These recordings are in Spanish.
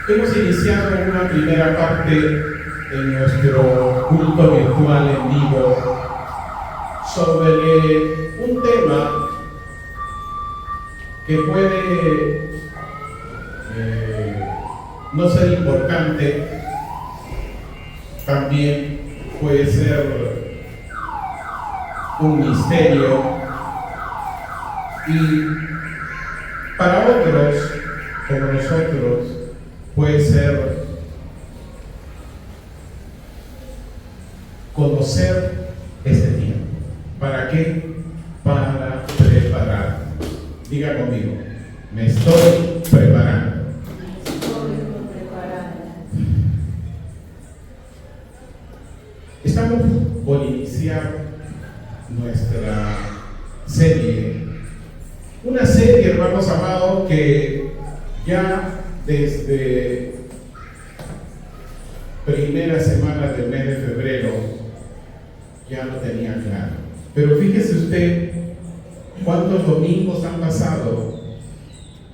Hemos iniciado una primera parte en nuestro culto virtual en vivo sobre un tema que puede no ser importante, también puede ser un misterio, y para otros, como nosotros, puede ser conocer este tiempo. ¿Para qué? Para preparar. Diga conmigo, me estoy preparando. Estamos por iniciar nuestra serie. Una serie, hermanos amados, que ya desde primera semana del mes de febrero ya lo tenía claro. Pero fíjese usted cuántos domingos han pasado,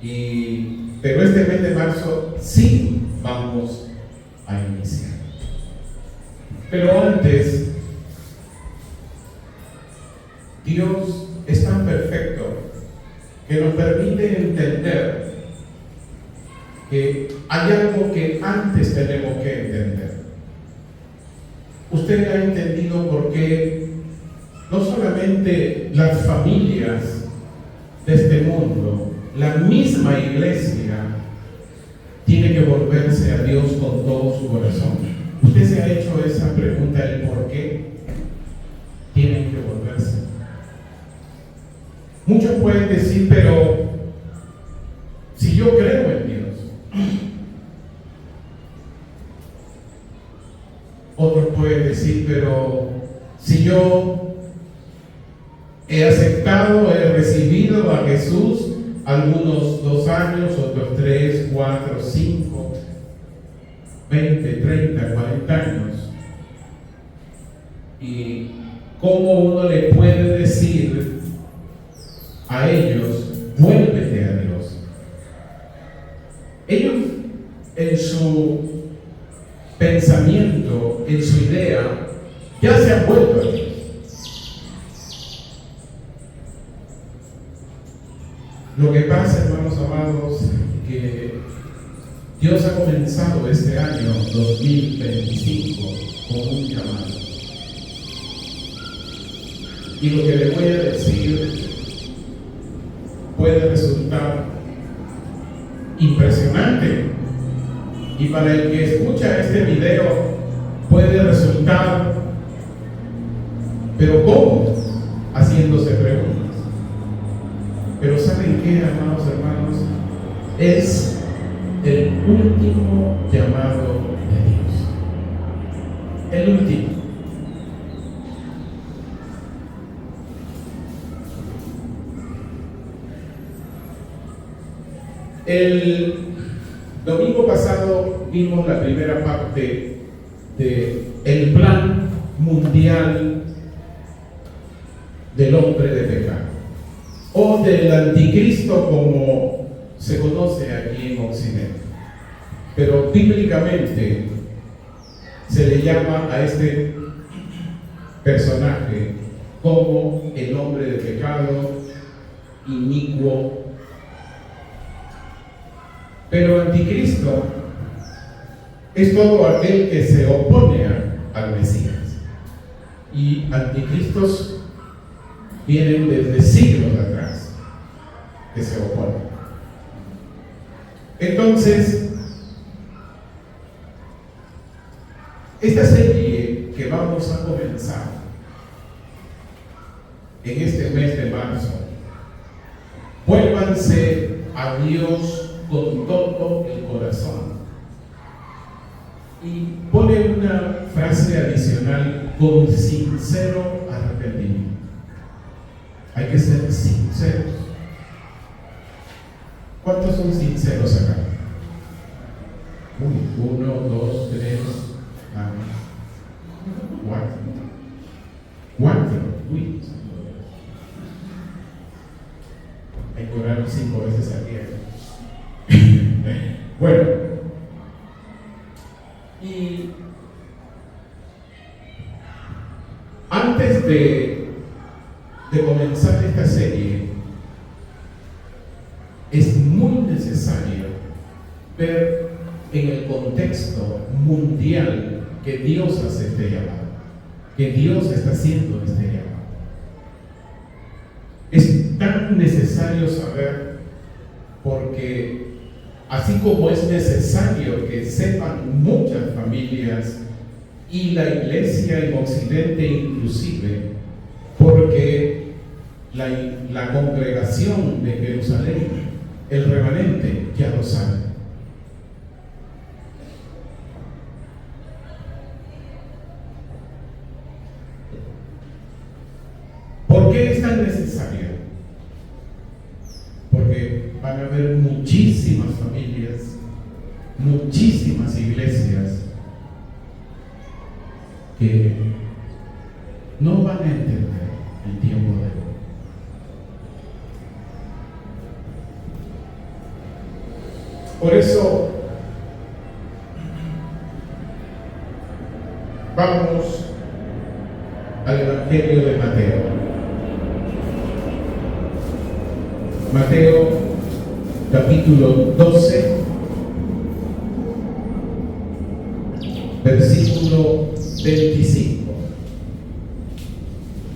pero este mes de marzo sí vamos a iniciar. Pero antes, Dios es tan perfecto que nos permite entender que hay algo que antes tenemos que entender. Usted ha entendido por qué no solamente las familias de este mundo, la misma iglesia tiene que volverse a Dios con todo su corazón. ¿Usted se ha hecho esa pregunta, el por qué tienen que volverse? Muchos pueden decir, pero si yo creo en Dios. Otros pueden decir, pero si yo he aceptado, he recibido a Jesús algunos 2 años, otros 3, 4, 5, 20, 30, 40 años, y cómo uno le puede decir a ellos, vuélvete a Dios. Ellos en su pensamiento, en su idea, ya se han vuelto a Dios. Lo que pasa, hermanos amados, que Dios ha comenzado este año 2025 con un llamado. Y lo que le voy a decir puede resultar impresionante, y para el que escucha este video puede resultar, pero ¿cómo? Haciéndose preguntas. Pero ¿saben qué, amados hermanos? Es el último llamado de Dios. El último. El domingo pasado vimos la primera parte del plan mundial del hombre de pecado, o del anticristo, como se conoce aquí en Occidente. Pero bíblicamente se le llama a este personaje como el hombre de pecado, inicuo. Pero anticristo es todo aquel que se opone al Mesías. Y anticristos vienen desde siglos atrás que se oponen. Entonces, esta serie que vamos a comenzar en este mes de marzo, vuélvanse a Dios con todo el corazón. Y pone una frase adicional: con sincero arrepentimiento. Hay que ser sinceros. ¿Cuántos son sinceros acá? 1, 2, 3, 4. Uy. Hay que orar 5 veces al día. Bueno, Antes de comenzar esta serie, es muy necesario ver en el contexto mundial que Dios hace este llamado, que Dios está haciendo este llamado. Es tan necesario saber porque así como es necesario que sepan muchas familias y la iglesia en Occidente inclusive, porque la congregación de Jerusalén, el remanente, ya lo sabe. ¿Por qué es tan necesario? Porque van a haber muchísimas familias, muchísimas iglesias que no van a entender el tiempo de hoy. Por eso vamos al Evangelio de Mateo. Mateo capítulo 12, versículo 25.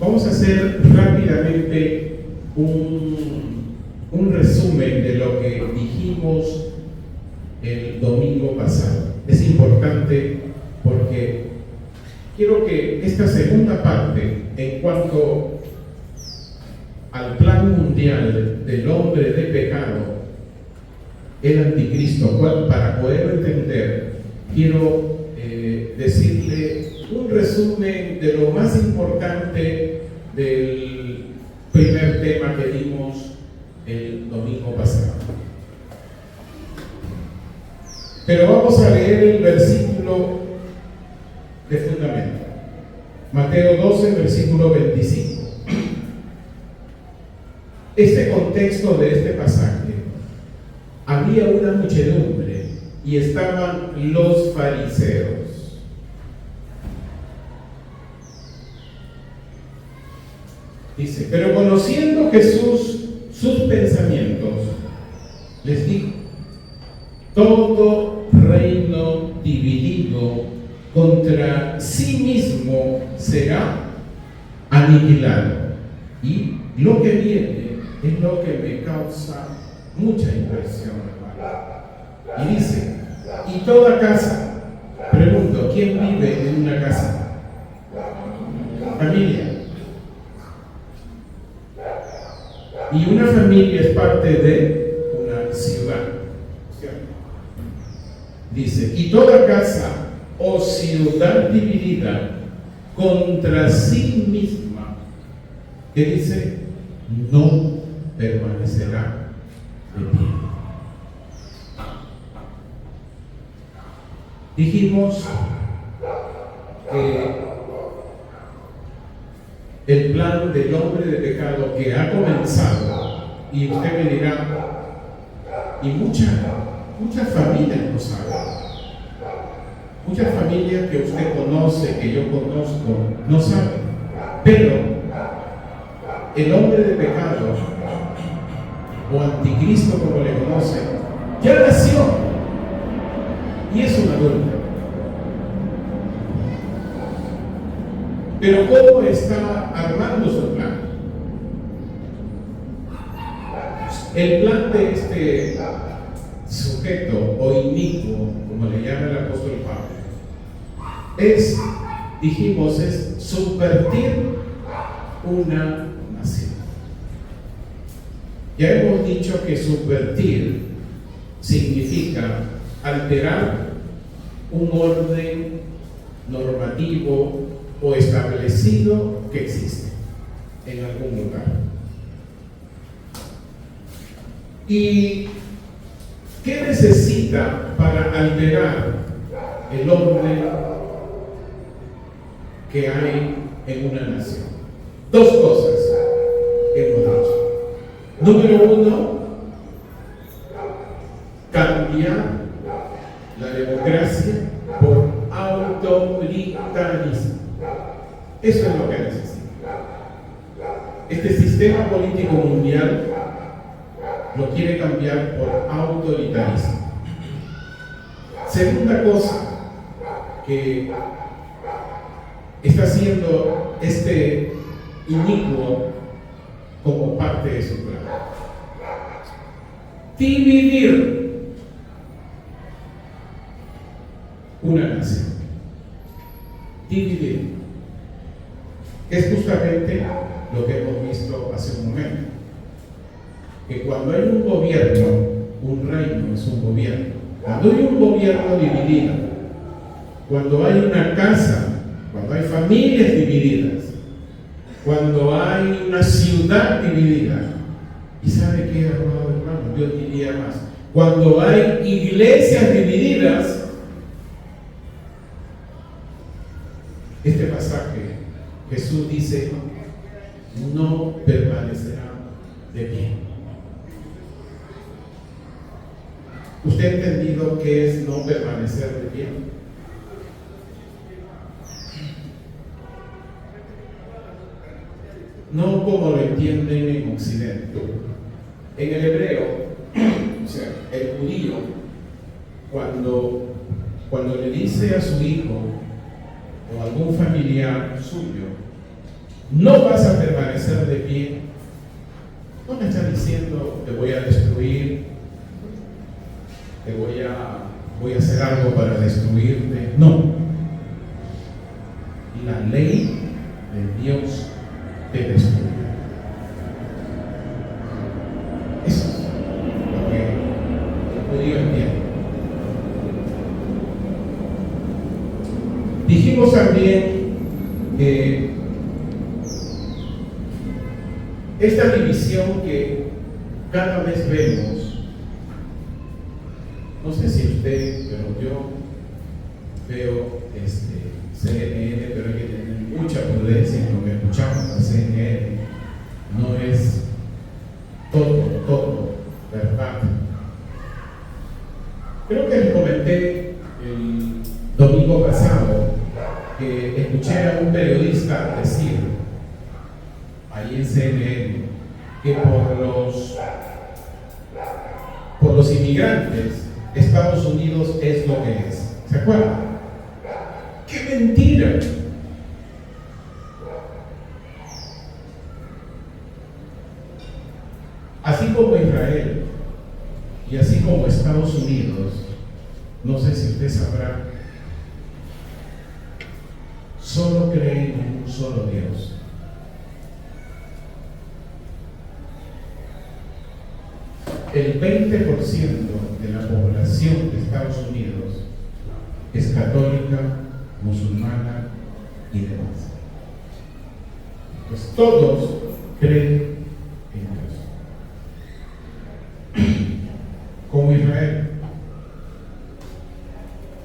Vamos a hacer rápidamente un resumen de lo que dijimos el domingo pasado. Es importante porque quiero que esta segunda parte, en cuanto al plan mundial del hombre de pecado, el anticristo, para poder entender, quiero decirle un resumen de lo más importante del primer tema que dimos el domingo pasado. Pero vamos a leer el versículo de fundamento. Mateo 12, versículo 25. Este contexto de este pasaje: había una muchedumbre y estaban los fariseos. Dice, pero conociendo Jesús sus pensamientos, les dijo: todo reino dividido contra sí mismo será aniquilado. Y lo que viene es lo que me causa mucha impresión, hermano. Y dice, y toda casa, pregunto, ¿quién vive en una casa? Familia. Y una familia es parte de una ciudad. Dice, y toda casa o ciudad dividida contra sí misma, que dice, no permanecerá de pie. Dijimos que el plan del hombre de pecado que ha comenzado, y usted me dirá, y muchas familias lo saben, muchas familias que usted conoce, que yo conozco, no saben, pero el hombre de pecado, o anticristo como le conocen, ya nació y es un adulto. Pero ¿cómo está armando su plan? El plan de este sujeto o inicuo, como le llama el apóstol Pablo, es, dijimos, es subvertir una nación. Ya hemos dicho que subvertir significa alterar un orden normativo o establecido que existe en algún lugar. ¿Y qué necesita para alterar el orden que hay en una nación? Dos cosas hemos dicho. Número uno, cambiar la democracia por autoritarismo. Eso es lo que necesita. Este sistema político mundial lo quiere cambiar por autoritarismo. Segunda cosa que está haciendo este inicuo como parte de su plan: dividir una nación. Dividir. Es justamente lo que hemos visto hace un momento. Que cuando hay un gobierno, un reino es un gobierno. Cuando hay un gobierno dividido, cuando hay una casa, cuando hay familias divididas, cuando hay una ciudad dividida, y ¿sabe qué, amado hermano? Yo diría más, cuando hay iglesias divididas, este pasaje, Jesús dice, no permanecerá de pie. ¿Usted ha entendido qué es no permanecer de pie? No como lo entienden en Occidente. En el hebreo, o sea, el judío, cuando le dice a su hijo o algún familiar suyo, no vas a permanecer de pie, no me está diciendo te voy a destruir, voy a hacer algo para destruirte. No. La ley de Dios te destruye. Eso es lo que el judío entiende. Dijimos también que esta división que cada vez vemos, no sé si usted, pero yo veo CNN, pero hay que tener mucha prudencia en lo que escuchamos a CNN. No es todo verdad. Creo que les comenté el domingo pasado que escuché a un periodista decir ahí en CNN que por los inmigrantes Estados Unidos es lo que es. ¿Se acuerdan? ¡Qué mentira! Así como Israel y así como Estados Unidos, no sé si usted sabrá, solo creen en un solo Dios. El 20% de la población de Estados Unidos es católica, musulmana y demás. Pues todos creen en Dios. Como Israel.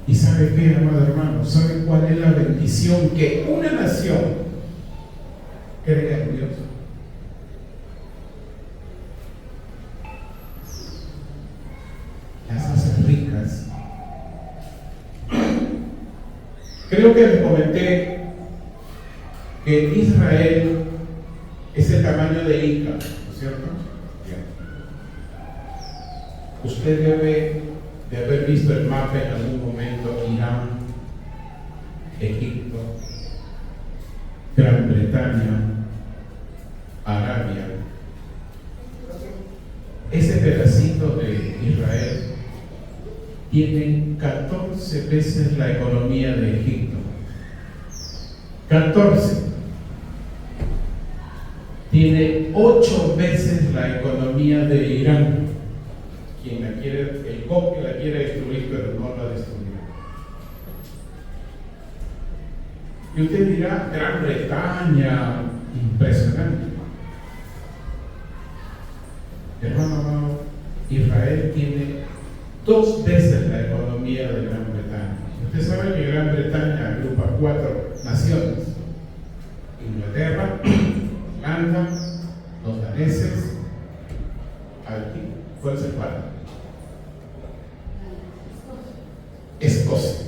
¿Y sabe qué, amado hermano? ¿Sabe cuál es la bendición que una nación crea en Dios? Las hace ricas. Creo que les comenté que Israel es el tamaño de Ica, ¿no es cierto? Bien. Usted debe de haber visto el mapa en algún momento: Irán, Egipto, Gran Bretaña, Arabia. Ese pedacito de Israel tiene 14 veces la economía de Egipto. 14. Tiene 8 veces la economía de Irán. Quien la quiere, el copio la quiere destruir, pero no la destruirá. Y usted dirá, Gran Bretaña, impresionante. Hermano, Israel tiene 2 veces la economía de Gran Bretaña. Usted sabe que Gran Bretaña agrupa 4 naciones: Inglaterra, Irlanda, los daneses, aquí, ¿cuál es el cuarto? Escocia.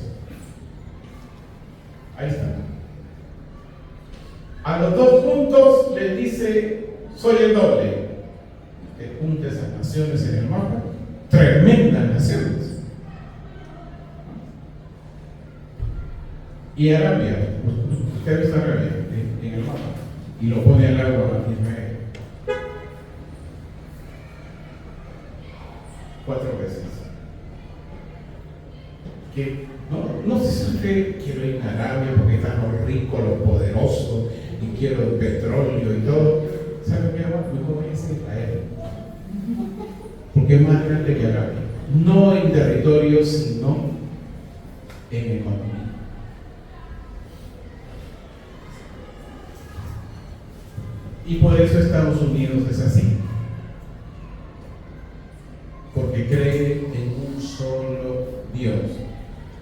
Ahí está. A los 2 puntos les dice, soy el doble. Que junte esas naciones en el mapa. Tremendas naciones. Y Arabia, usted ha visto Arabia en el mapa, y lo pone al lado a Israel. 4 veces. Que no sé si usted quiere ir a Arabia porque está lo rico, lo poderoso, y quiero el petróleo y todo. ¿Sabe qué hago? Mejor voy a Israel. Porque es más grande que Arabia. No en territorio, sino en economía. Y por eso Estados Unidos es así. Porque cree en un solo Dios.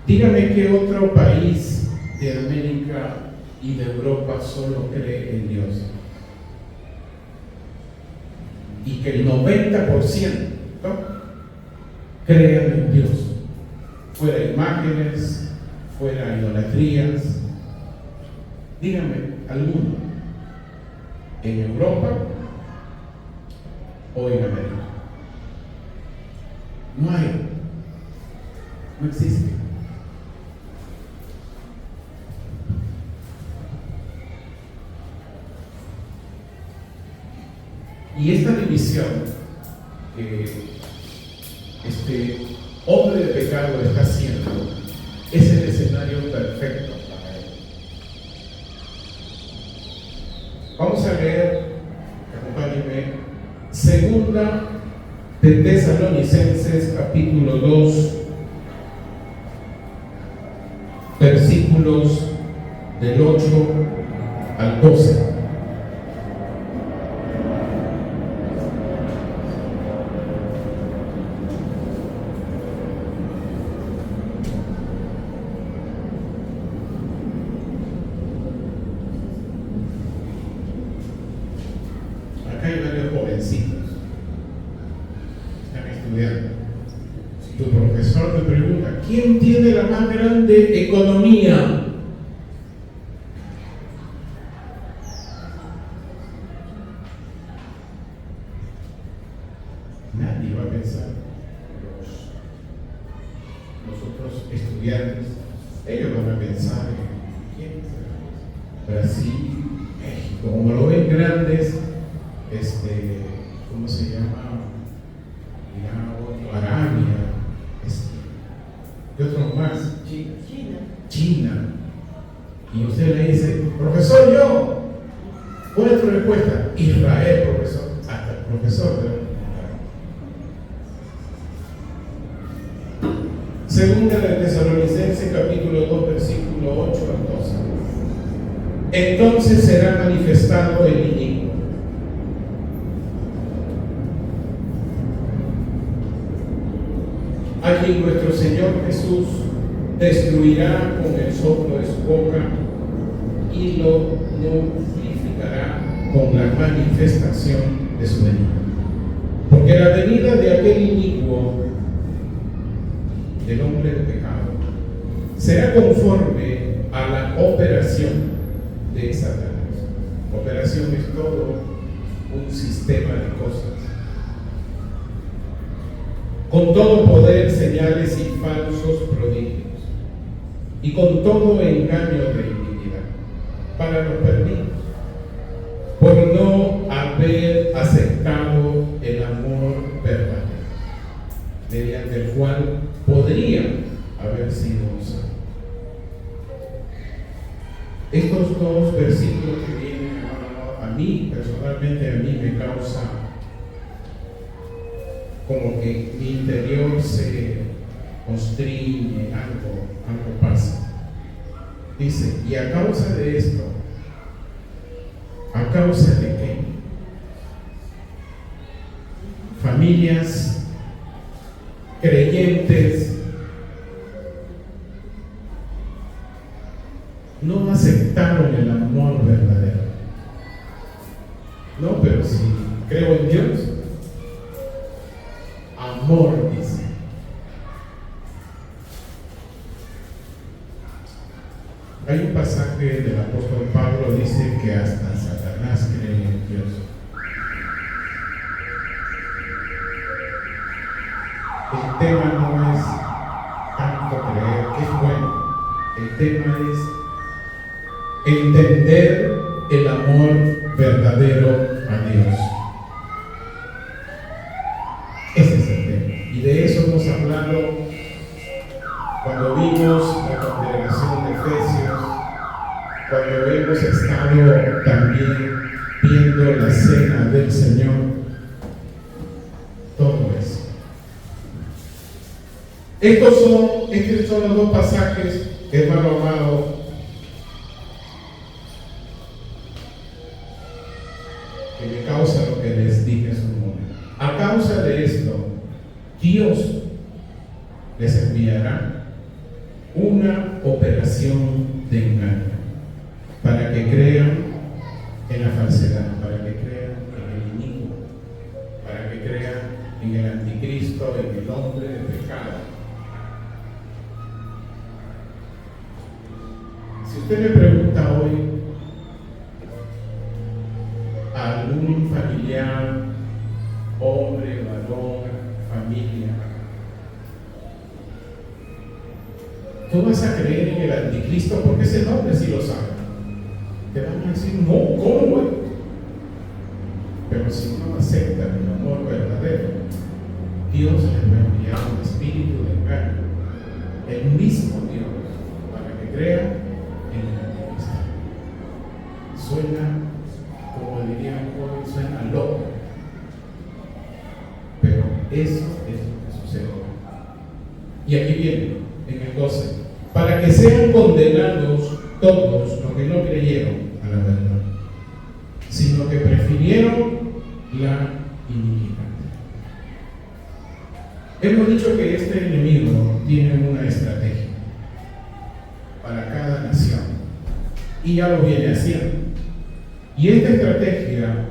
Dígame qué otro país de América y de Europa solo cree en Dios. Y que el 90% crean en Dios. Fuera imágenes, fuera idolatrías. Dígame alguno. ¿En Europa o en América? No hay. No existe. Y esta división que este hombre de pecado está haciendo es el escenario perfecto para él. Vamos a leer, acompáñenme, segunda de Tesalonicenses, capítulo 2, versículos del 8 al 12. Acá hay varios jovencitos, están estudiando. Tu profesor te pregunta, ¿quién tiene la más grande economía? Nadie va a pensar. Los otros estudiantes, ellos van a pensar en quién será. Brasil, México, como lo ven grandes, ¿cómo se llama? Arabia, ¿qué otros más? China. Y usted le dice, profesor, yo. ¿Cuál es tu respuesta? Israel, profesor. Hasta el profesor, ¿verdad? Segunda de Tesalonicenses, capítulo 2, versículo 8 al 12. Entonces será manifestado el inicuo, a quien nuestro Señor Jesús destruirá con el soplo de su boca y lo nulificará con la manifestación de su venida. Porque la venida de aquel inicuo, del hombre de pecado, será conforme a la operación de Satanás. Operación es todo un sistema de cosas, con todo poder, señales y falsos prodigios, y con todo engaño de iniquidad, para los perdidos, por no haber aceptado el amor verdadero, mediante el cual podrían haber sido usados. Estos 2 versículos que vienen a mí, personalmente a mí me causa como que mi interior se constriñe, algo pasa. Dice, y a causa de esto, ¿a causa de qué? Familias creyentes no aceptaron el amor verdadero. No, pero si creo en Dios, amor, dice. Hay un pasaje del apóstol Pablo, dice que hasta Satanás cree en Dios. El tema no es tanto creer, que es bueno. El tema es entender el amor verdadero a Dios. Ese es el tema. Y de eso hemos hablado cuando vimos la congregación de Efesios, cuando hemos estado también viendo la cena del Señor. Todo eso. Estos son los dos pasajes, hermano amado, que me causa lo que les dije hace un momento. A causa de esto, Dios les enviará una operación de engaño para que crean en la falsedad, para que crean en el inicuo, para que crean en el anticristo, en el hombre de pecado. Si usted le pregunta hoy a algún familiar, hombre, varón, familia, ¿tú vas a creer en el anticristo? Porque ese nombre sí lo sabe. Te van a decir, no, ¿cómo, güey? Pero si no aceptan el amor verdadero, Dios les va a enviar un espíritu de engaño, el mismo Dios, para que crean en el anticristo. Suena, como diría un joven, suena loco, pero eso es lo que sucede. Y aquí viene, en el 12, para que sean condenados todos los que no creyeron a la verdad, sino que prefirieron la iniquidad. Hemos dicho que este enemigo tiene una estrategia para cada nación y ya lo viene haciendo. Y esta estrategia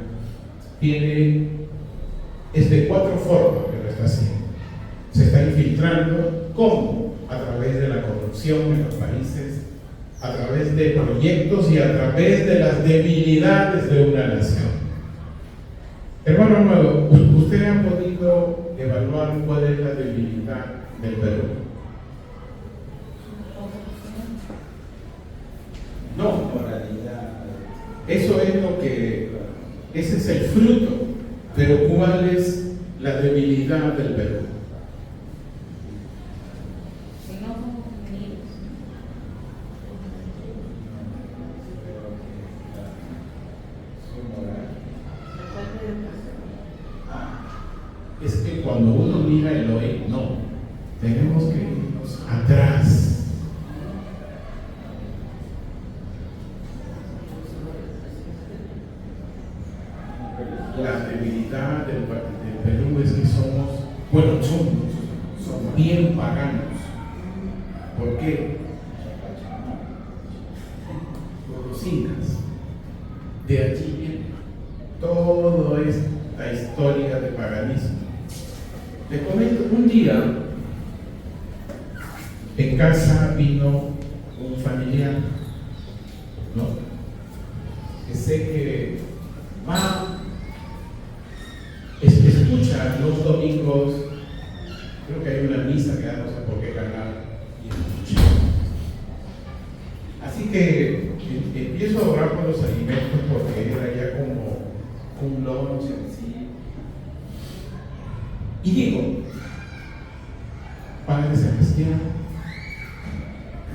es de 4 formas que lo está haciendo. Se está infiltrando, ¿cómo? A través de la corrupción en los países, a través de proyectos y a través de las debilidades de una nación. Hermano amado, ¿usted ha podido evaluar cuál es la debilidad del Perú? No, eso es ese es el fruto, pero ¿cuál es la debilidad del Perú? Es que cuando uno mira el hoy, no, tenemos que irnos atrás. La debilidad del Perú es que somos bien paganos. ¿Por qué? Por los incas. De allí viene toda esta historia de paganismo. Le comento, un día en casa vino un familiar, ¿no? Que sé que escucha los domingos, creo que hay una misa que ya no sé por qué canal, y escucha. Así que empiezo a orar por los alimentos porque era ya como un lunch así. Y digo, Padre Celestial,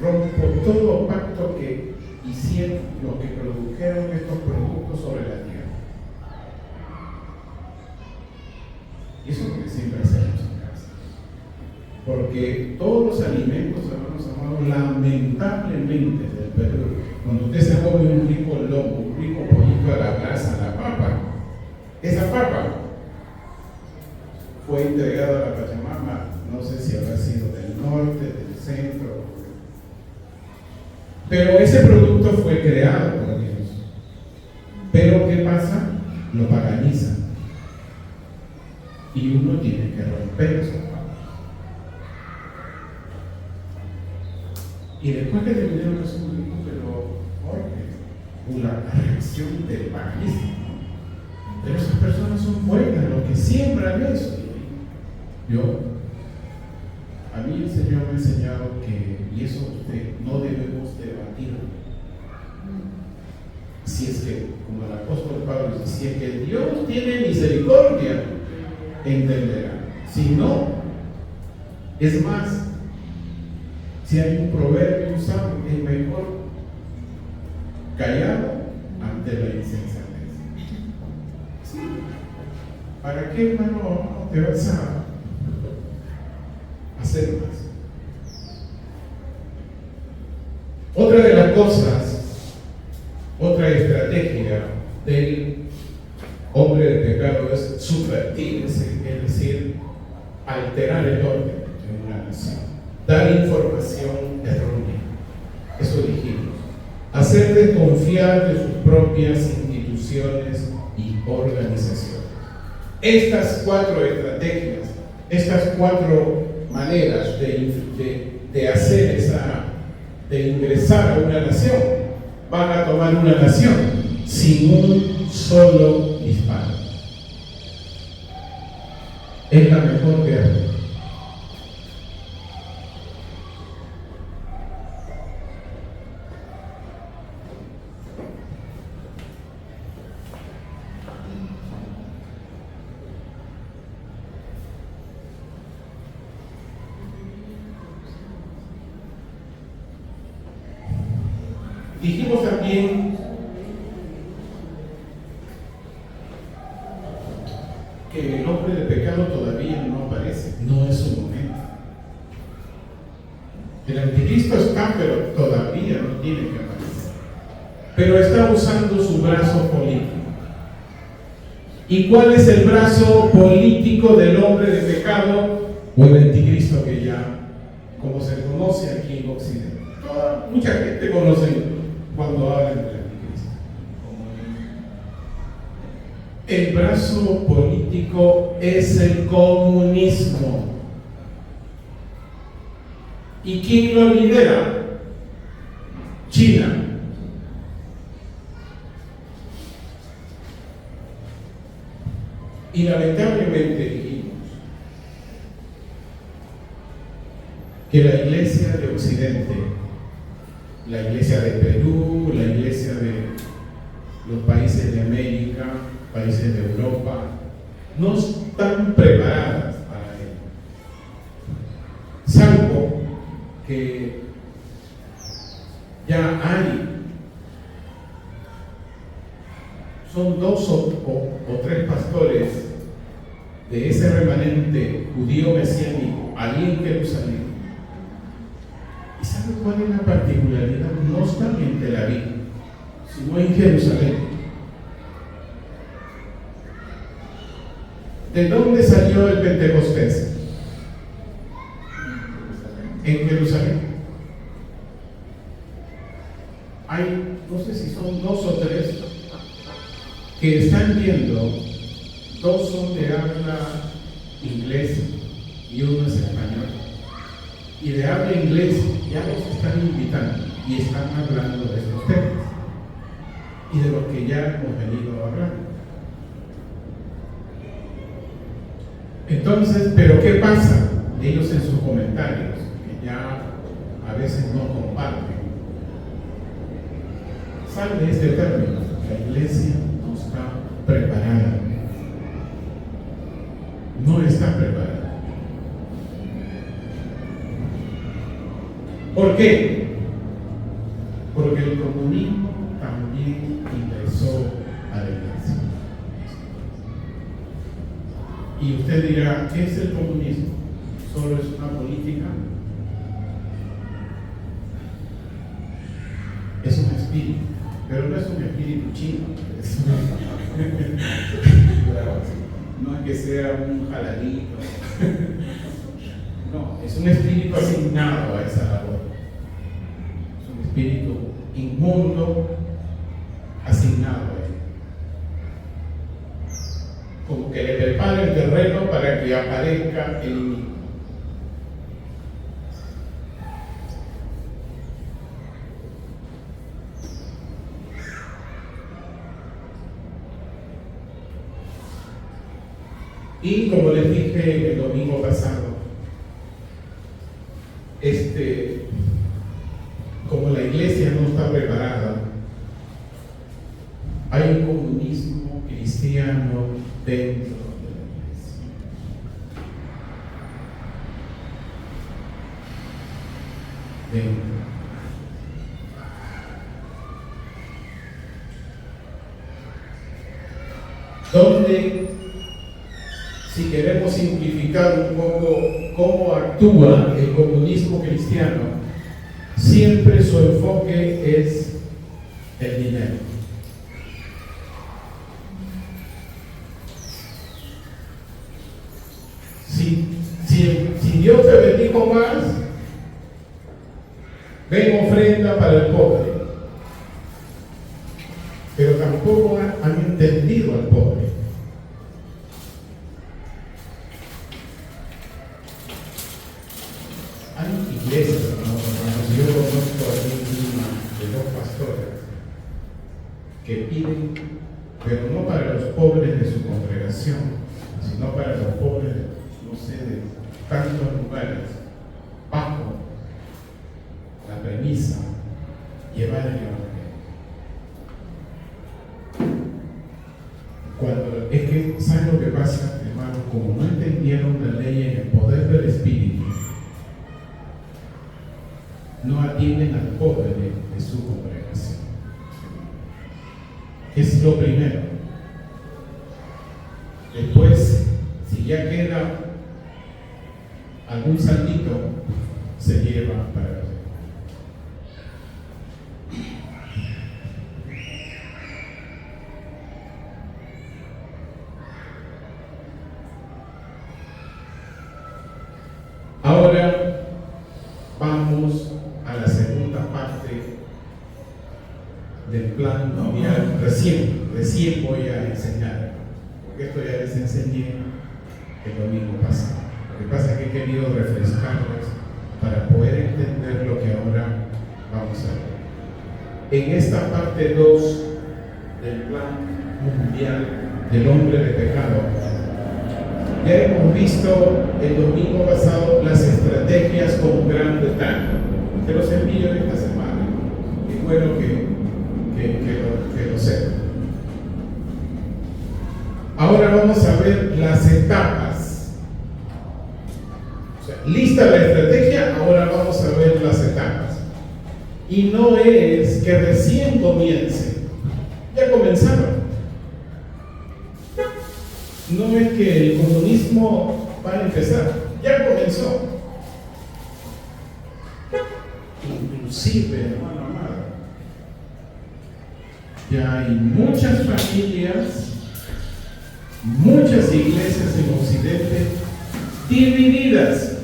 rompo todo pacto que hicieron los que produjeron estos productos sobre la tierra. Y eso es lo que siempre hacemos en casa. Porque todos los alimentos, hermanos amados, lamentablemente del Perú, cuando usted se come un rico lomo, un rico pollito a la brasa, la papa, esa papa fue entregada a la Pachamama, no sé si habrá sido del norte, del centro, pero ese producto fue creado por Dios. Pero ¿qué pasa? Lo paganizan y uno tiene que romper esos pactos. Y después que terminaron eso, me dijo, pero Jorge, una reacción del paganismo. Pero esas personas son buenas, los que siembran eso. A mí el Señor me ha enseñado que, y eso usted, no debemos debatirlo. Si es que, como el apóstol Pablo dice, si es que Dios tiene misericordia, entenderá. Si no, es más, si hay un proverbio usado, es mejor callado ante la insensatez. ¿Sí? ¿Para qué, hermano, te vas a hacer más? Otra de las cosas, otra estrategia del hombre de pecado es subvertir, es decir, alterar el orden en una nación, dar información errónea. Eso dijimos. Hacer desconfiar de sus propias instituciones y organizaciones. Estas cuatro estrategias, estas cuatro maneras de hacer de ingresar a una nación, van a tomar una nación sin un solo disparo. Es la mejor guerra. Dijimos también que el hombre de pecado todavía no aparece, no es su momento. El anticristo está, pero todavía no tiene que aparecer. Pero está usando su brazo político. ¿Y cuál es el brazo político del hombre de pecado o el anticristo, que ya, como se conoce aquí en Occidente? Mucha gente conoce cuando hablan del anticristo. El brazo político es el comunismo. ¿Y quién lo lidera? China. Y lamentablemente dijimos que la iglesia de Occidente, la iglesia de Perú, la iglesia de los países de América, países de Europa, no están preparadas para ello. Salvo que ya son dos o tres pastores de ese remanente judío mesiánico allí en Jerusalén. ¿Y saben cuál es la particularidad? No están en Tel Aviv, sino en Jerusalén. ¿De dónde salió el Pentecostés? En Jerusalén. Hay, no sé si son dos o tres, que están viendo. Dos son de habla inglés y uno es español. Y de habla inglés ya los están invitando y están hablando de estos temas y de lo que ya hemos venido hablando. Entonces, ¿pero qué pasa? Ellos en sus comentarios, que ya a veces no comparten, sale este término: la iglesia no está preparada. No está preparada. ¿Por qué? Porque el comunismo también ingresó a la iglesia. Y usted dirá, ¿qué es el comunismo? ¿Solo es una política? Es un espíritu, pero no es un espíritu chino. No es que sea un jaladito. No, es un espíritu asignado a esa labor. Es un espíritu inmundo asignado a él. Como que le prepara el terreno para que aparezca el enemigo. Y como les dije el domingo pasado, como la iglesia no está preparada, hay un comunismo cristiano dentro de la iglesia. Dentro. Donde, si queremos simplificar un poco cómo actúa el comunismo cristiano, siempre su enfoque es el dinero. Si Dios te bendijo más, ven ofrenda para el pobre. Pero tampoco han entendido al pobre. Hay iglesias, hermanos, yo conozco aquí en Lima de 2 pastores que piden, pero no para los pobres de su congregación, sino para los pobres, no sé, de tantos lugares, bajo la premisa, llevar el evangelio. Cuando es que, ¿saben lo que pasa, hermanos? Como no entendieron la ley en el poder del Espíritu, no atienden al pobre de su congregación. Es lo primero. Después, si ya queda algún saldito, se lleva para los demás. Ahora vamos a la segunda parte del plan mundial. Recién voy a enseñar, porque esto ya les enseñé el domingo pasado. Lo que pasa es que he querido refrescarlos para poder entender lo que ahora vamos a ver. En esta parte 2 del plan mundial del hombre de pecado, ya hemos visto el domingo pasado las estrategias con gran detalle. Te los envío en esta semana. Es bueno que lo sepan. Ahora vamos a ver las etapas. O sea, lista la estrategia, ahora vamos a ver las etapas. Y no es que recién comience. Ya comenzaron. No es que el comunismo va a empezar, ya comenzó. Inclusive, hermano amado, ya hay muchas familias, muchas iglesias en Occidente divididas.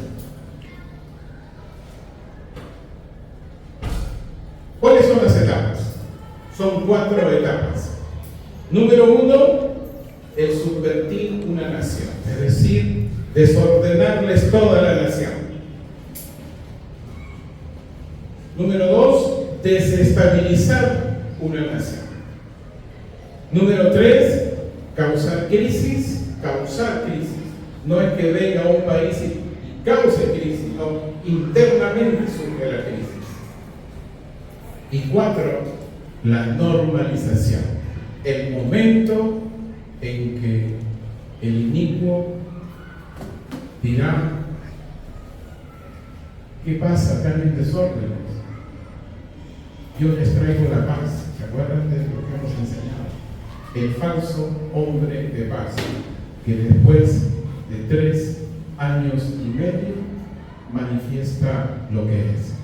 ¿Cuáles son las etapas? Son 4 etapas. Número 1, el subvertir una nación, es decir, desordenarles toda la nación. Número 2, desestabilizar una nación. Número 3, causar crisis. No es que venga a un país y cause crisis, no, internamente surge la crisis. Y 4, la normalización, el momento en que el inicuo dirá: ¿qué pasa? Acá en desórdenes. Yo les traigo la paz. ¿Se acuerdan de lo que hemos enseñado? El falso hombre de paz, que después de 3 años y medio manifiesta lo que es.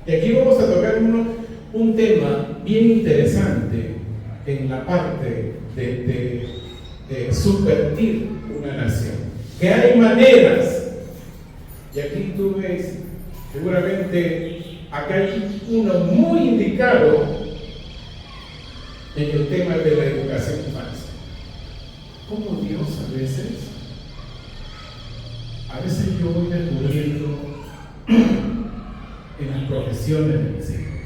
Y aquí vamos a tocar un tema bien interesante en la parte de subvertir una nación. Que hay maneras, y aquí tú ves, seguramente acá hay uno muy indicado en el tema de la educación falsa. Como Dios a veces yo voy descubriendo en las profesiones de mis hijos,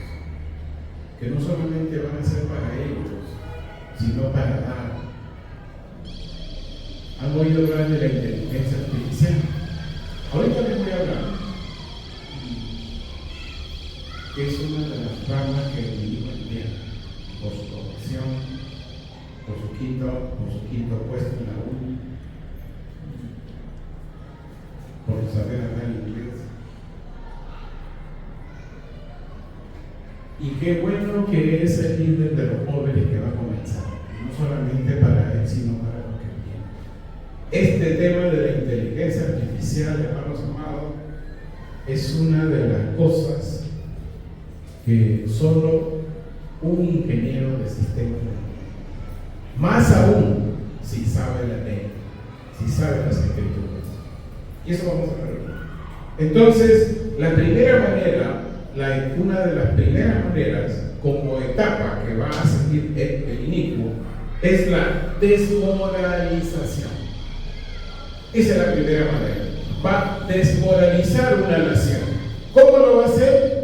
que no solamente van a ser para ellos, sino para dar. ¿Han oído hablar de la inteligencia artificial? Ahorita les voy a hablar que es una de las ramas que el enemigo entiende por su corrupción, por su quinto puesto en la U, por saber hablar inglés. Y qué bueno que es el líder de los jóvenes que va a comenzar, no solamente para él, sino para los que vienen. Este tema de la inteligencia artificial, hermanos amados, es una de las cosas que solo un ingeniero de sistemas, más aún si sabe la ley, si sabe las escrituras. Y eso vamos a ver. Entonces, la primera manera, una de las primeras maneras como etapa que va a seguir el inicuo es la desmoralización. Esa es la primera manera. Va a desmoralizar una nación. ¿Cómo lo va a hacer?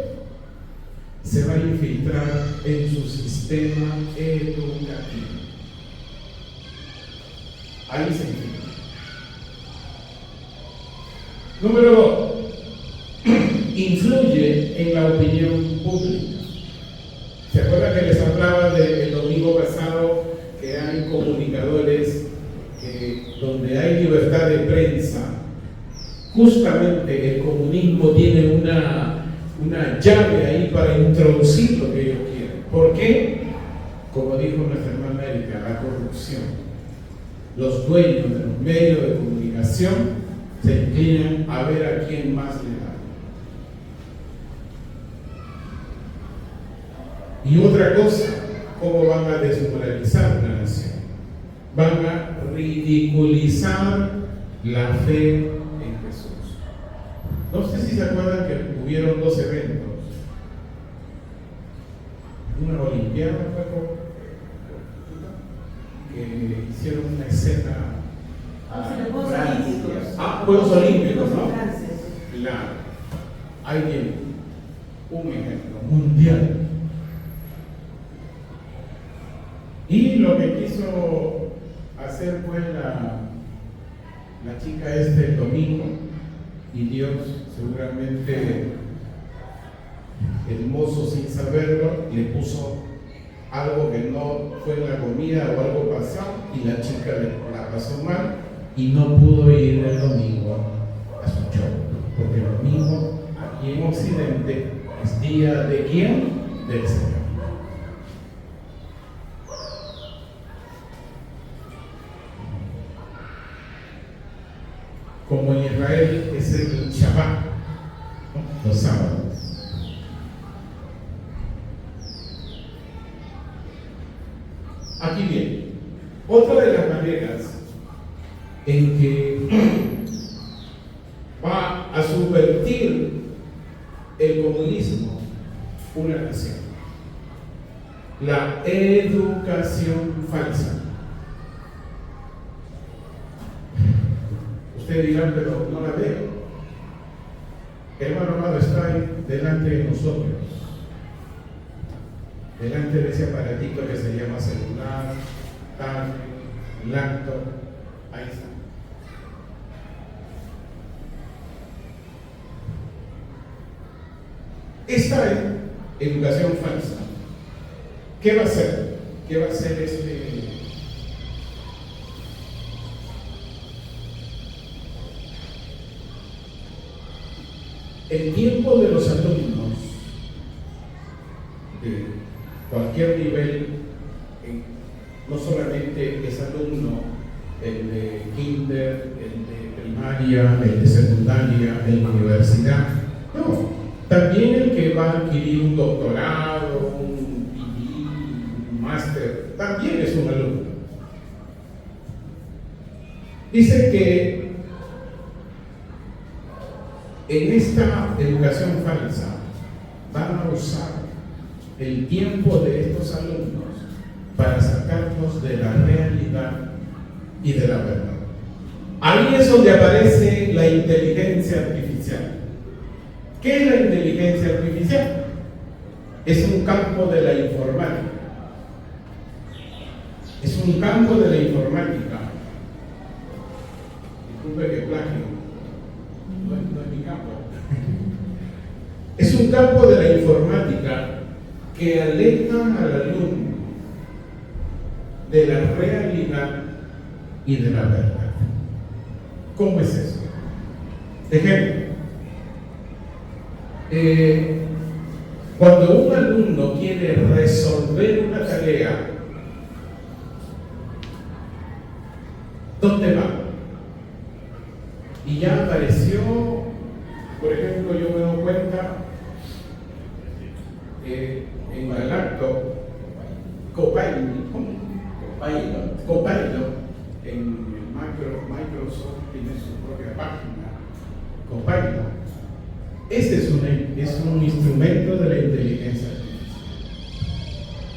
Se va a infiltrar en su sistema educativo. Ahí se infiltra. Número 2. Influye en la opinión pública. ¿Se acuerdan que les hablaba el domingo pasado que hay comunicadores donde hay libertad de prensa? Justamente el comunismo tiene una llave ahí para introducir lo que ellos quieren. ¿Por qué? Como dijo nuestra hermana Erika, la corrupción. Los dueños de los medios de comunicación se inclinan a ver a quién más le da. Y otra cosa, ¿cómo van a desmoralizar una nación? Van a ridiculizar la fe en Jesús. No sé si se acuerdan que hubieron 2 eventos. Una olimpiada, que hicieron una escena. Juegos Olímpicos, ¿no? Claro. Ahí viene un ejemplo mundial. Y lo que quiso hacer fue la chica el domingo, y Dios seguramente, el mozo sin saberlo, le puso algo que no fue en la comida o algo pasó, y la chica la pasó mal y no pudo ir el domingo a su show, porque el domingo aquí en Occidente es día de ¿quién? Del Señor. Como en Israel es el Shabbat, ¿no? Los sábados. Aquí viene otra de las maneras en que va a subvertir el comunismo una nación: la educación falsa. Ustedes dirán, pero no la veo. Hermano amado, está ahí delante de nosotros, delante de ese aparatito que se llama celular, tablet, laptop. Ahí está. Esta es educación falsa. ¿Qué va a hacer? ¿Qué va a hacer el tiempo de los alumnos de cualquier nivel? No solamente es alumno el de kinder, el de primaria, el de secundaria, el de universidad. No, también el que va a adquirir un doctorado, un PhD, un máster, también es un alumno. Dice que en esta educación falsa van a usar el tiempo de estos alumnos para sacarnos de la realidad y de la verdad. Ahí es donde aparece la inteligencia artificial. ¿Qué es la inteligencia artificial? Es un campo de la informática. Es un campo de la informática disculpe que plagio, no es mi campo. Es un campo de la informática que aleja al alumno de la realidad y de la verdad. ¿Cómo es eso? Ejemplo, cuando un alumno quiere resolver una tarea, ¿dónde va? Y ya apareció, por ejemplo, yo me doy cuenta en el acto Copilot, en Microsoft tiene su propia página, Copilot. Este es un instrumento de la inteligencia artificial.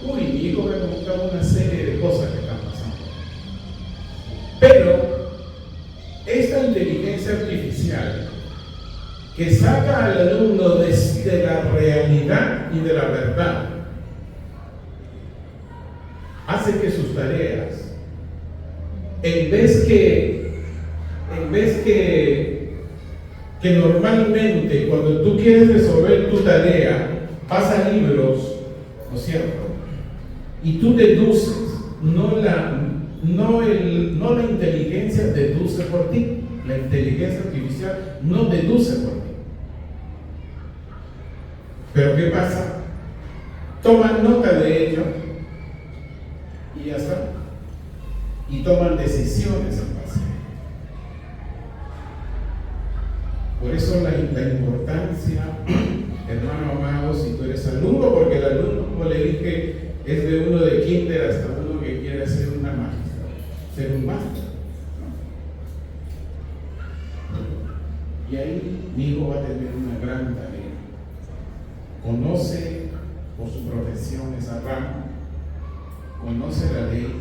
Uy, mi hijo me ha contado una serie de cosas que están pasando. Pero esta inteligencia artificial que saca al alumno de la realidad y de la verdad, hace que sus tareas, en vez que normalmente cuando tú quieres resolver tu tarea, vas a libros, ¿no es cierto? Y tú deduces, no la inteligencia deduce por ti, la inteligencia artificial no deduce por ti. Pero ¿qué pasa? Toman nota de ello y ya está. Y toman decisiones en base. Por eso la importancia, hermano amado, si tú eres alumno, porque el alumno, como le dije, es de uno de kinder hasta uno que quiere ser una maestra, ser un máster, ¿no? Y ahí mi hijo va a tener una gran tarea. Conoce por su profesión esa rama, conoce la ley,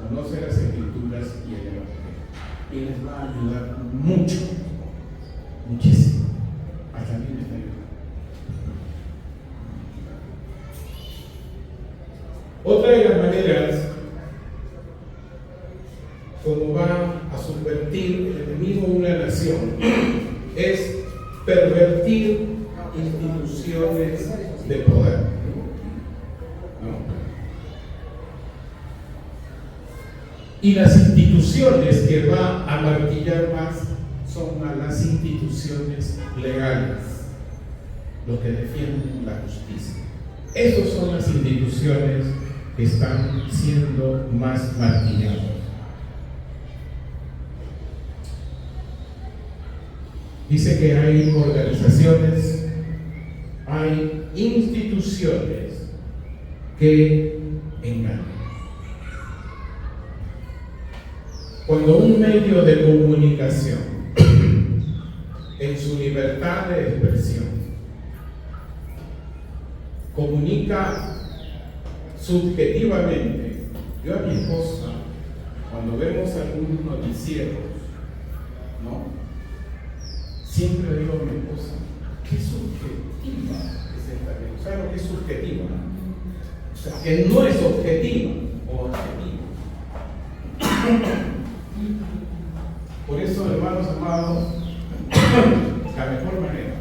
conoce las escrituras y el evangelio, y les va a ayudar mucho, muchísimo. Hasta a mí me está ayudando. Otra de las maneras como va a subvertir el enemigo una nación es pervertir instituciones de poder, ¿no? Y las instituciones que va a martillar más son a las instituciones legales, los que defienden la justicia. Esas son las instituciones que están siendo más martilladas. Dice que hay organizaciones, hay instituciones que engañan. Cuando un medio de comunicación, en su libertad de expresión, comunica subjetivamente, yo a mi esposa, cuando vemos algunos noticieros, ¿no? Siempre le digo a mi esposa, qué subjetiva es esta ley. ¿Sabes lo que es subjetiva? O sea, que no es objetiva o objetiva. Por eso, hermanos amados, la mejor manera.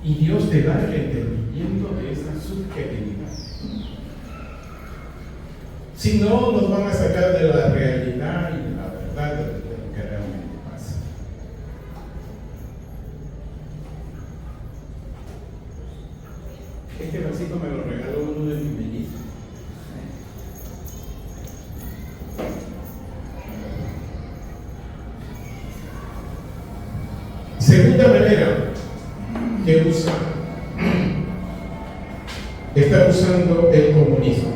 Y Dios te da el entendimiento de esa subjetividad. Si no, nos van a sacar de la realidad y de la verdad de lo que realmente pasa. Este versito me lo regaló uno de mis mellizos. Segunda manera que usa, está usando el comunismo.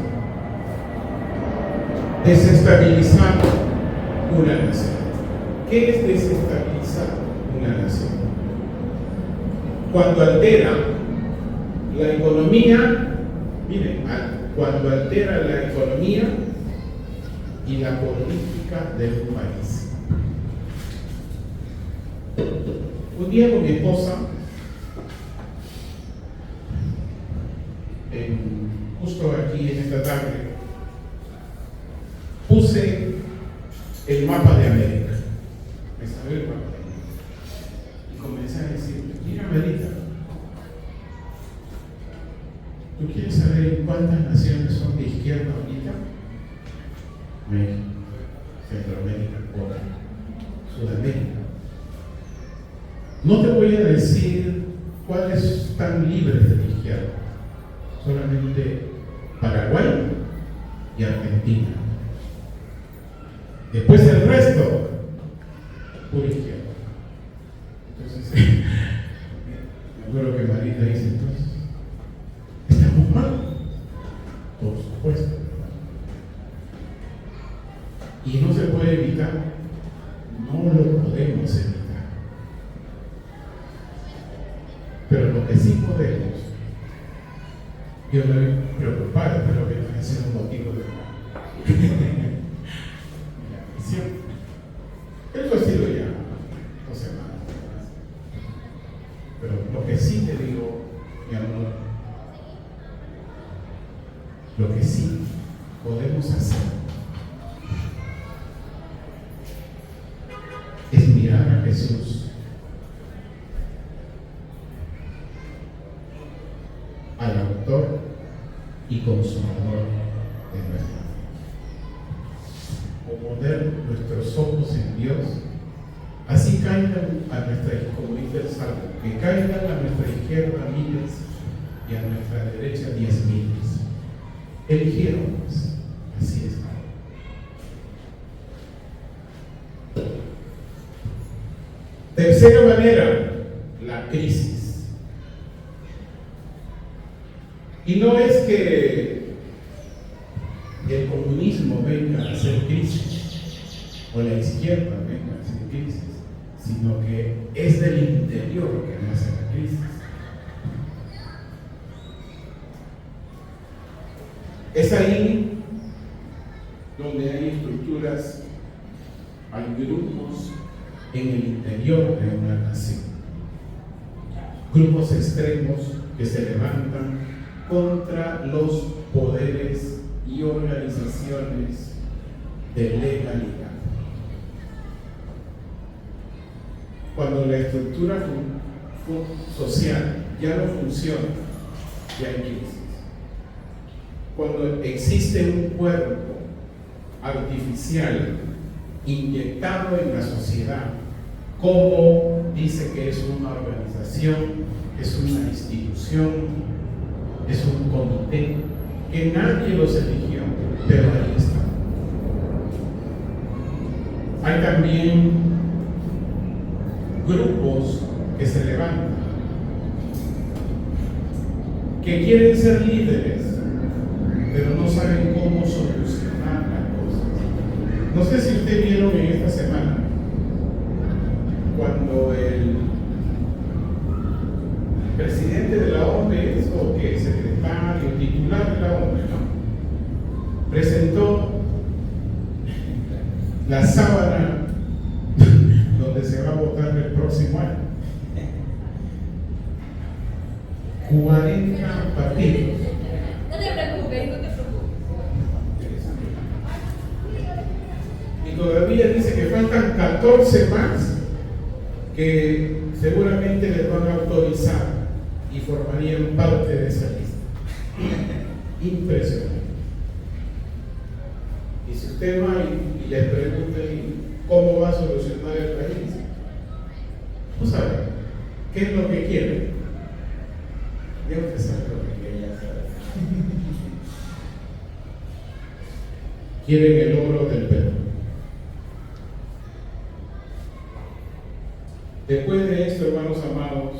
Desestabilizar una nación. ¿Qué es desestabilizar una nación? Cuando altera la economía, miren, cuando altera la economía y la política del país. Un día con mi esposa, justo aquí en esta tarde, puse el mapa de América. Me salió el mapa de América. Y comencé a decir, mira América, ¿tú quieres saber cuántas naciones son de izquierda ahorita? México, Centroamérica, Sudamérica. No te voy a decir cuáles están libres de la izquierda, solamente Paraguay y Argentina. Después el resto, pura izquierda. Entonces, me acuerdo que Marita dice, entonces, ¿estamos mal? Por supuesto. Y no se puede evitar, no lo podemos evitar. Pero lo que sí podemos, yo me voy a preocupar, pero que no sea un motivo de eso ha sido ya 2 semanas. Pero lo que sí te digo, mi amor, lo que sí podemos hacer es mirar a Jesús, al autor y consumador de nuestra fe. O poner nuestros ojos en Dios, así caigan a nuestra, como dice el Salmo, que caigan a nuestra izquierda miles y a nuestra derecha 10,000. Eligieron, pues, así es. Tercera manera, la crisis. Y no es que el comunismo venga a hacer crisis, o la izquierda venga a hacer crisis, sino que es del interior que nace la crisis. Es ahí donde hay estructuras, hay grupos en el interior de una nación. Grupos extremos que se levantan contra los poderes y organizaciones de legalidad. Cuando la estructura social ya no funciona, ya hay crisis. Cuando existe un cuerpo artificial inyectado en la sociedad, como dice que es una organización, es una institución, es un comité, que nadie los eligió, pero ahí está. Hay también grupos que se levantan, que quieren ser líderes, pero no saben cómo solucionar las cosas. No sé si ustedes vieron en esta semana, cuando el presidente de la OMS, o que secretario, titular de la OMS, ¿no?, presentó la sábana donde se va a votar el próximo año. 40 partidos. No te preocupes, no te preocupes. Y todavía dice que faltan 14 más que seguramente les van a autorizar y formarían parte de esa lista. Impresionante. Y si usted va y les pregunta cómo va a solucionar el país, no sabe qué es lo que quiere. Ya usted sabe lo que quiere. Quieren el oro del Perú. Después de esto, hermanos amados,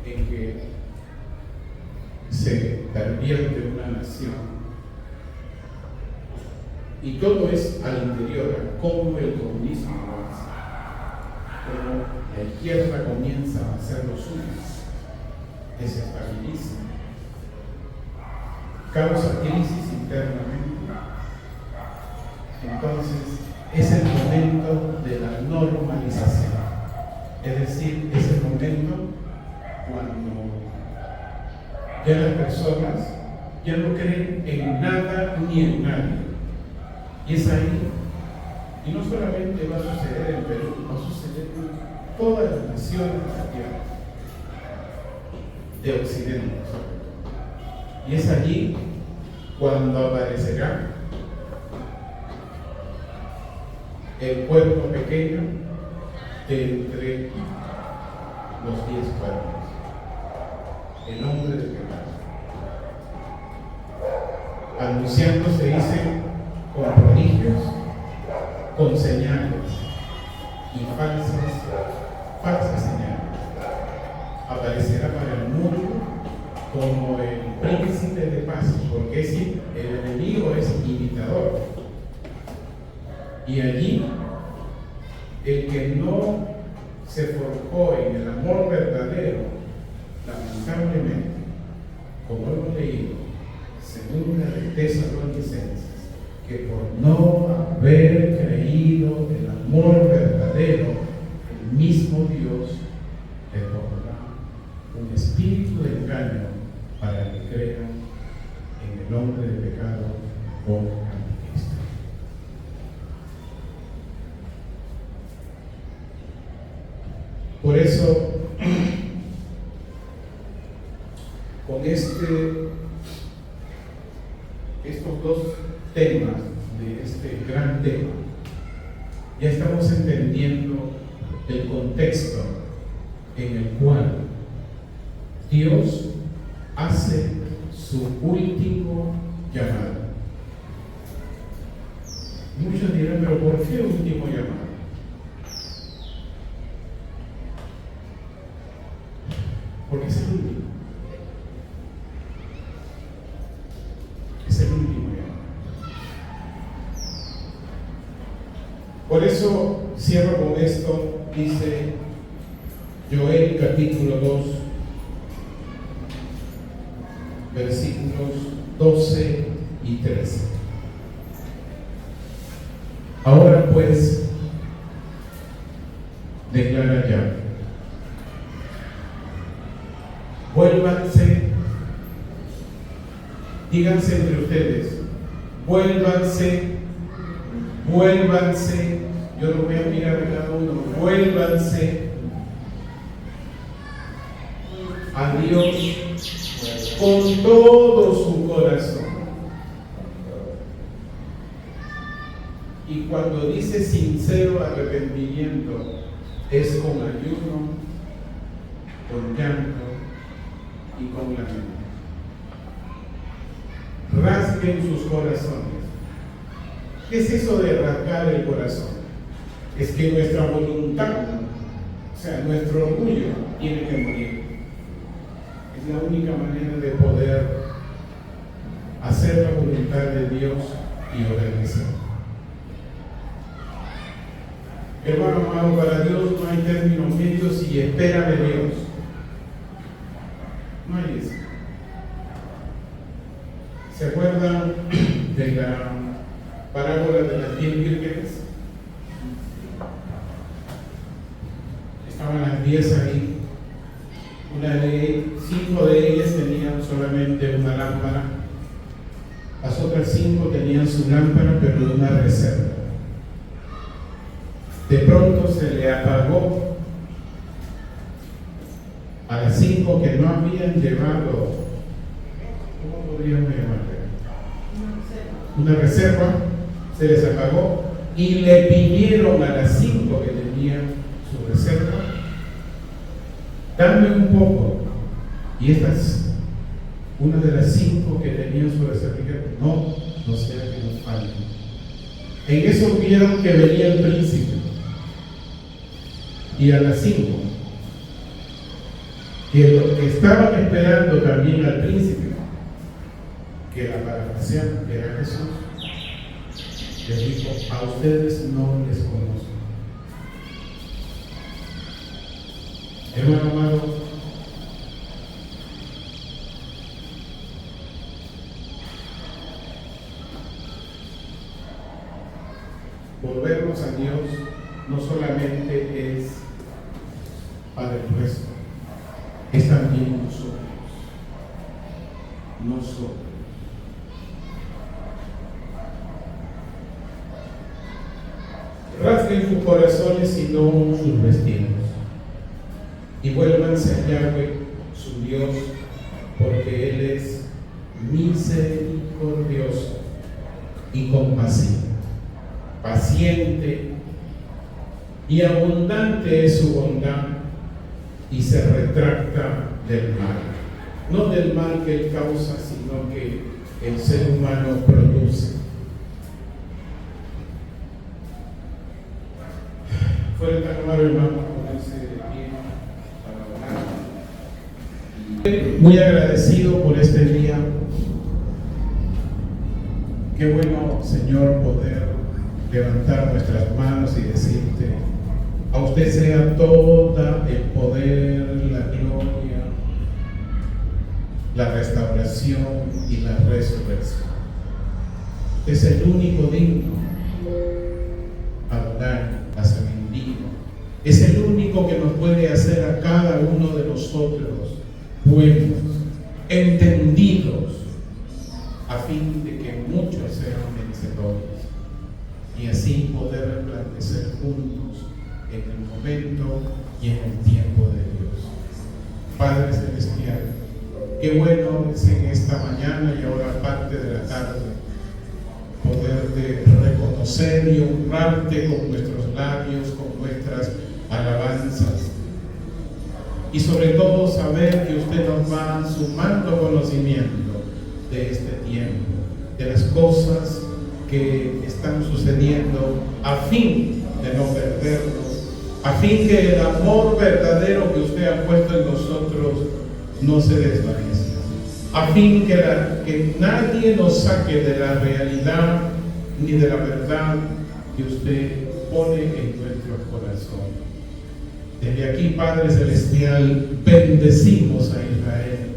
en que se pervierte una nación, y todo es al interior, como el comunismo lo hace, como la izquierda comienza a hacer lo suyo, desestabiliza, causa crisis internamente. Entonces es el momento de la normalización, es decir, es el momento cuando ya las personas ya no creen en nada ni en nadie. Y es ahí Y no solamente va a suceder en Perú, va a suceder en todas las naciones de la tierra, de Occidente. Y es allí cuando aparecerá el cuerpo pequeño de entre los 10 cuerpos, el hombre de pecado, anunciándose, dice, con prodigios, con señales y falsas señales. Aparecerá para el mundo como el príncipe de paz, porque el enemigo es imitador. Y allí, el que no se forjó en el amor verdadero, lamentablemente, como hemos leído, según la de Tesalonicenses, que por no haber creído el amor verdadero, el mismo Dios le pondrá un espíritu de engaño para que crean en el hombre de pecado o anticristo. Por eso, con estos dos temas de este gran tema, ya estamos entendiendo el contexto en el cual Dios hace su último llamado. Muchos dirán, pero ¿por qué último llamado? Porque es el último. Es el último llamado. Por eso cierro con esto, dice Joel capítulo 2, versículos 12 y 13. Ahora pues, declara ya, vuélvanse, díganse entre ustedes, vuélvanse, yo lo voy a mirar a cada uno, vuélvanse a Dios con todo su corazón. Y cuando dice sincero arrepentimiento, es con ayuno, con llanto y con lamento. Rasguen sus corazones. ¿Qué es eso de rasgar el corazón? Es que nuestra voluntad, o sea, nuestro orgullo, tiene que morir. Es la única manera de poder hacer la voluntad de Dios y obedecer. Hermano amado, para Dios no hay términos medios y espera de Dios. No hay eso. ¿Se acuerdan de la parábola de las 10 vírgenes? Estaban las 10 ahí. 5 de ellas tenían solamente una lámpara. Las otras 5 tenían su lámpara, pero de una reserva. De pronto se le apagó a las 5 que no habían llevado, ¿cómo podríamos llamarle? Una reserva, se les apagó y le pidieron a las 5 que tenían su reserva, dame un poco. Y estas, una de las 5 que tenían su reserva, dijeron, no sea que nos falte. En eso vieron que venía el príncipe. Y a las 5, que estaban esperando también al príncipe, que la parafrasearon, que era Jesús, les dijo, a ustedes no les conozco. Hermano amado, volvernos a Dios no solamente es para el resto, es también nosotros. rasguen sus corazones sino sus vestidos. Y vuélvanse a Yahweh, su Dios, porque Él es misericordioso y compasivo, paciente y abundante es su bondad, y se retracta del mal. No del mal que Él causa, sino que el ser humano produce. Fuera tan amable, hermano, ponerse de pie para orar. Muy agradecido por este día. Qué bueno, Señor, poder levantar nuestras manos y decirte: a usted sea todo el poder, la gloria, la restauración y la resurrección. Es el único digno. Adonai, hace bendito. Es el único que nos puede hacer a cada uno de nosotros buenos, entendidos, a fin de que muchos sean vencedores y así poder resplandecer juntos en el momento y en el tiempo de Dios. Padre Celestial, qué bueno es en esta mañana y ahora parte de la tarde poderte reconocer y honrarte con nuestros labios, con nuestras alabanzas, y sobre todo saber que usted nos va sumando conocimiento de este tiempo, de las cosas que están sucediendo, a fin de no perdernos, a fin que el amor verdadero que usted ha puesto en nosotros no se desvanezca, a fin que nadie nos saque de la realidad ni de la verdad que usted pone en nuestro corazón. Desde aquí, Padre Celestial, bendecimos a Israel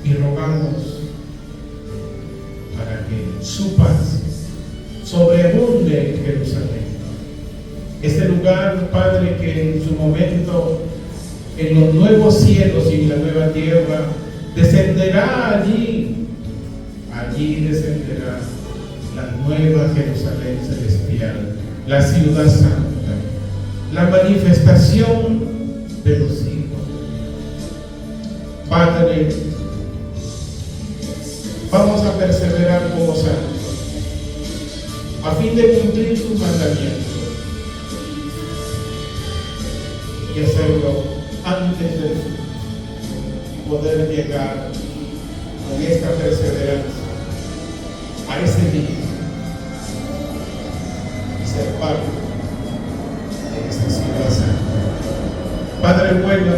y rogamos para que su paz sobreabunde en Jerusalén. Este lugar, Padre, que en su momento, en los nuevos cielos y en la nueva tierra, descenderá allí descenderá la nueva Jerusalén celestial, la ciudad santa, la manifestación de los hijos de Dios. Padre, vamos a perseverar como santos, a fin de cumplir sus mandamientos y hacerlo antes de poder llegar con esta perseverancia a ese día y ser parte de esta ciudad santa. Padre bueno,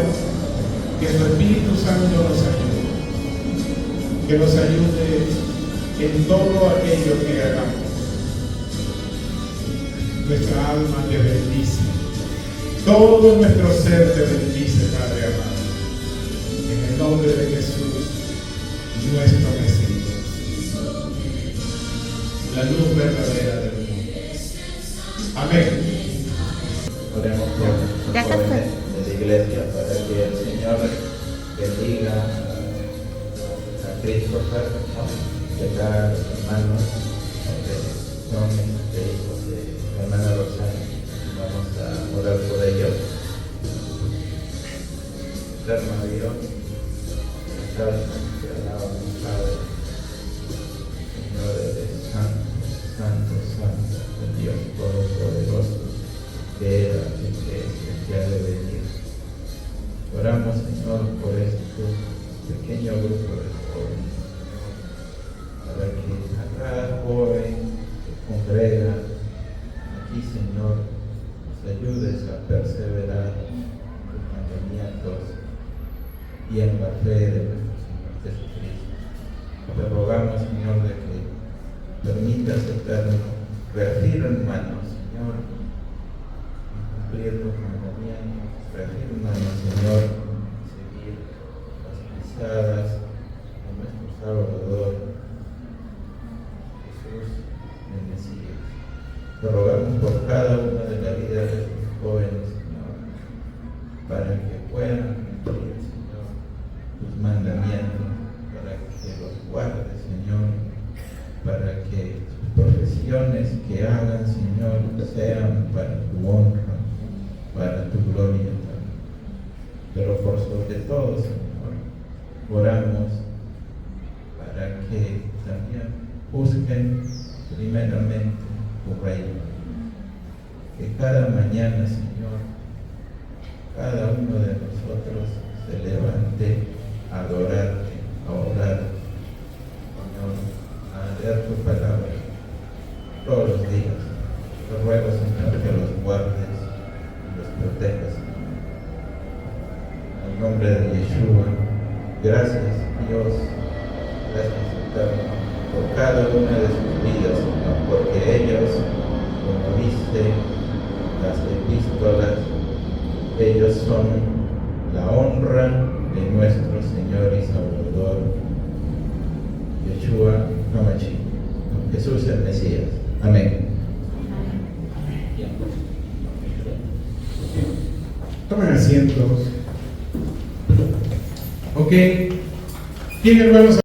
que su Espíritu Santo nos ayude, que nos ayude en todo aquello que hagamos. Nuestra alma te bendice, todo nuestro ser te bendice, Padre amado, en el nombre de Jesús, nuestro Mesías, la luz verdadera del mundo. Amén. Oremos por los jóvenes de la iglesia para que el Señor bendiga a Christopher, de cada hermano, que son hijos de la hermana Roxana. Vamos a orar por ellos. Eterno Dios, te alabamos, Padre. Señor, eres santo, santo, santo, el Dios Todopoderoso, que era y que es y que ha de venir. Oramos, Señor, por este pequeño grupo de jóvenes, para que a cada joven que congrega aquí, Señor, nos ayudes a perseverar en tus mandamientos y en la fe de nuestro Señor Jesucristo. Te rogamos, Señor, de que permitas, Eterno, reagir en manos, Señor, y cumplir tus mandamientos, reagir en manos, Señor, seguir las pisadas de nuestro Salvador, Jesús, el Mesías. Te rogamos por cada una de las vidas de estos jóvenes, Señor, para que puedan cumplir, Señor, tus mandamientos, para que los guardes, Señor, para que sus profesiones decisiones que hagan, Señor, sean para tu honra, para tu gloria también. Pero por sobre todo, Señor, oramos para que también busquen primeramente tu reino. Que cada mañana, Señor, cada uno de nosotros se levante a adorarte, a orar, Señor, a leer tu palabra todos los días. Te ruego, Señor, que los guardes y los protejas. En el nombre de Yeshua, gracias, Dios, gracias, Eterno, por cada una de sus vidas, Señor, porque ellos, como dice las epístolas, ellos son la honra de nuestro Señor y Salvador, Yeshua HaMashiach, Jesús el Mesías. Amén. Tomen asientos. Ok. ¿Quién, hermanos?